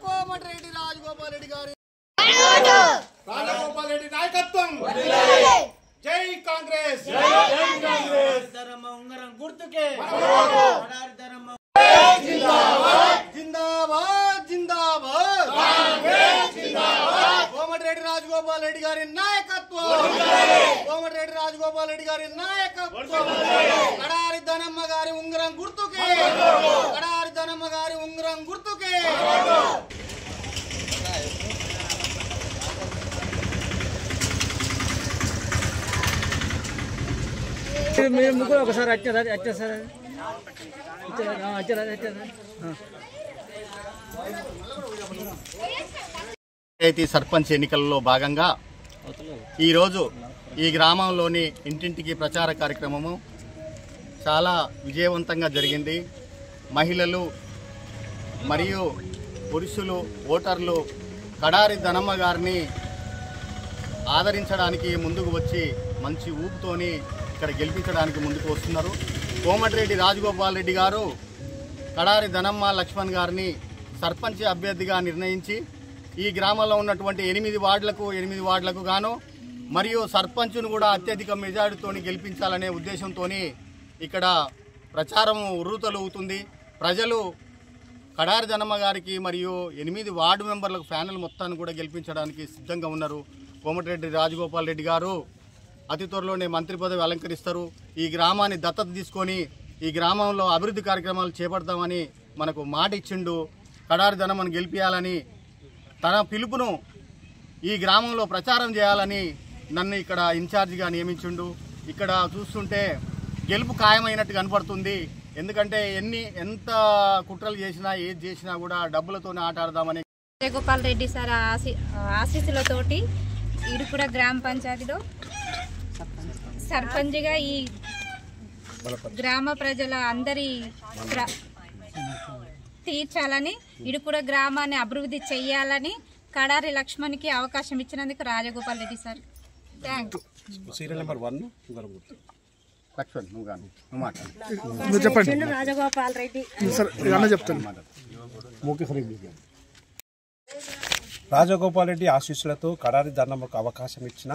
కోమటిరెడ్డి రాజగోపాల్ రెడ్డి గారి రాజగోపాల్ రెడ్డి నాయకత్వం జై కాంగ్రెస్ ఉంగరం గుర్తుకే జిందాబాద్ జిందాబాద్ కోమటిరెడ్డి రాజగోపాల్ రెడ్డి గారి నాయకత్వం కోమటిరెడ్డి రాజగోపాల్ రెడ్డి గారి నాయకత్వం కడారి ధనమ్మ గారి ఉంగరం గుర్తుకే కడారి ధనమ్మ గారి ఉంగరం గుర్తుకే మీరు ముగ్గురు ఒకసారి వచ్చారా సార్ పంచాయతీ సర్పంచ్ ఎన్నికల్లో భాగంగా ఈరోజు ఈ గ్రామంలోని ఇంటింటికి ప్రచార కార్యక్రమము చాలా విజయవంతంగా జరిగింది. మహిళలు మరియు పురుషులు ఓటర్లు కడారి ధనమ్మ గారిని ఆదరించడానికి ముందుకు వచ్చి మంచి ఊపుతోని ఇక్కడ గెలిపించడానికి ముందుకు వస్తున్నారు. కోమటిరెడ్డి రాజగోపాల్ రెడ్డి గారు కడారి ధనమ్మ లక్ష్మణ్ గారిని సర్పంచ్ అభ్యర్థిగా నిర్ణయించి ఈ గ్రామంలో ఉన్నటువంటి 8 వార్డులకు గాను మరియు సర్పంచ్ను కూడా అత్యధిక మెజారిటీతో గెలిపించాలనే ఉద్దేశంతో ఇక్కడ ప్రచారం ఉర్రూతలవుతుంది. ప్రజలు కడారి ధనమ్మ గారికి మరియు 8 వార్డు మెంబర్లకు ప్యానెల్ మొత్తాన్ని కూడా గెలిపించడానికి సిద్ధంగా ఉన్నారు. కోమటిరెడ్డి రాజగోపాల్ రెడ్డి గారు అతి త్వరలోనే మంత్రి పదవి అలంకరిస్తారు. ఈ గ్రామాన్ని దత్తత తీసుకొని ఈ గ్రామంలో అభివృద్ధి కార్యక్రమాలు చేపడతామని మనకు మాట ఇచ్చిండు. కడారి ధనమ్మను గెలిపించాలని తన పిలుపును ఈ గ్రామంలో ప్రచారం చేయాలని నన్ను ఇక్కడ ఇన్ఛార్జిగా నియమించిండు. ఇక్కడ చూస్తుంటే గెలుపు ఖాయమైనట్టు కనపడుతుంది. ఎందుకంటే ఎంత కుట్రలు చేసినా ఏది చేసినా కూడా డబ్బులతోనే ఆట ఆడదామని రాజగోపాల్ రెడ్డి సార్ ఆశీస్సులతోటి ఇడుపుర గ్రామ పంచాయతీలో సర్పంచ్గా ఈ గ్రామ ప్రజల అందరి తీర్చాలని ఇడుపుర గ్రామాన్ని అభివృద్ధి చేయాలని కడారి లక్ష్మణ్కి అవకాశం ఇచ్చినందుకు రాజగోపాల్ రెడ్డి సార్ థ్యాంక్ రాజగోపాల్ రెడ్డి రాజగోపాల్ రెడ్డి ఆశీస్సులతో కడారి ధర్మకు అవకాశం ఇచ్చిన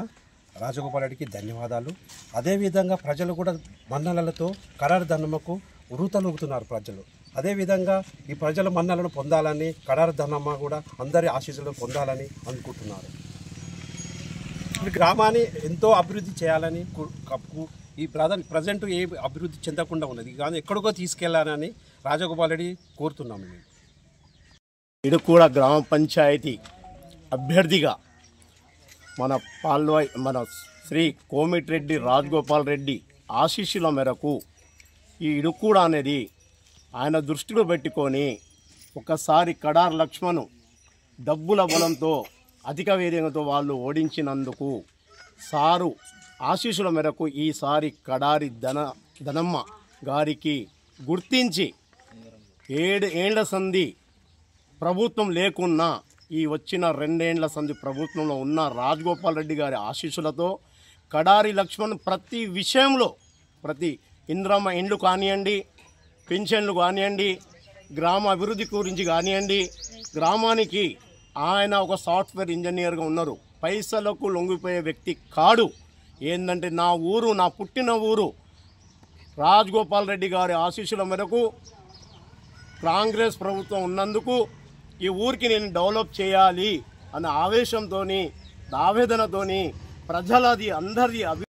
రాజగోపాల్ రెడ్డికి ధన్యవాదాలు. అదేవిధంగా ప్రజలు కూడా మన్ననలతో కడారి ధర్మకు ఉరుతలూగుతున్నారు ప్రజలు. అదేవిధంగా ఈ ప్రజల మన్నలను పొందాలని కడారి ధర్మ కూడా అందరి ఆశీస్సులు పొందాలని అనుకుంటున్నారు. ఈ గ్రామాన్ని ఎంతో అభివృద్ధి చేయాలని ఈ ప్రజెంట్ ఏ అభివృద్ధి చెందకుండా ఉన్నది కానీ ఎక్కడికో తీసుకెళ్లాలని రాజగోపాల్ రెడ్డి కోరుతున్నాము. మేము ఇడుకూడ గ్రామ పంచాయతీ అభ్యర్థిగా మన శ్రీ కోమటిరెడ్డి రాజగోపాల్ రెడ్డి ఆశీస్సుల మేరకు ఈ ఇడుకూడ అనేది ఆయన దృష్టిలో పెట్టుకొని ఒకసారి కడారి లక్ష్మణ్ డబ్బుల బలంతో అధిక వేదికతో వాళ్ళు ఓడించినందుకు సారు ఆశీస్సుల మేరకు ఈసారి కడారి ధనమ్మ గారికి గుర్తించి 7 ఏళ్ల సంధి ప్రభుత్వం లేకున్నా ఈ వచ్చిన 2 ఏళ్ల సంధి ప్రభుత్వంలో ఉన్న రాజగోపాల్ రెడ్డి గారి ఆశీస్సులతో కడారి లక్ష్మణ్ ప్రతి విషయంలో ప్రతి ఇంద్రమ్మ ఇండ్లు కానివ్వండి, పెన్షన్లు కానివ్వండి, గ్రామ అభివృద్ధి గురించి కానివ్వండి, గ్రామానికి ఆయన ఒక సాఫ్ట్వేర్ ఇంజనీర్గా ఉన్నారు. పైసలకు లొంగిపోయే వ్యక్తి కాడు. ఏంటంటే నా ఊరు, నా పుట్టిన ఊరు రాజగోపాల్ రెడ్డి గారి ఆశీస్సుల మేరకు కాంగ్రెస్ ప్రభుత్వం ఉన్నందుకు ఈ ఊరికి నేను డెవలప్ చేయాలి అనే ఆవేశంతో ఆవేదనతోని ప్రజలది అందరిది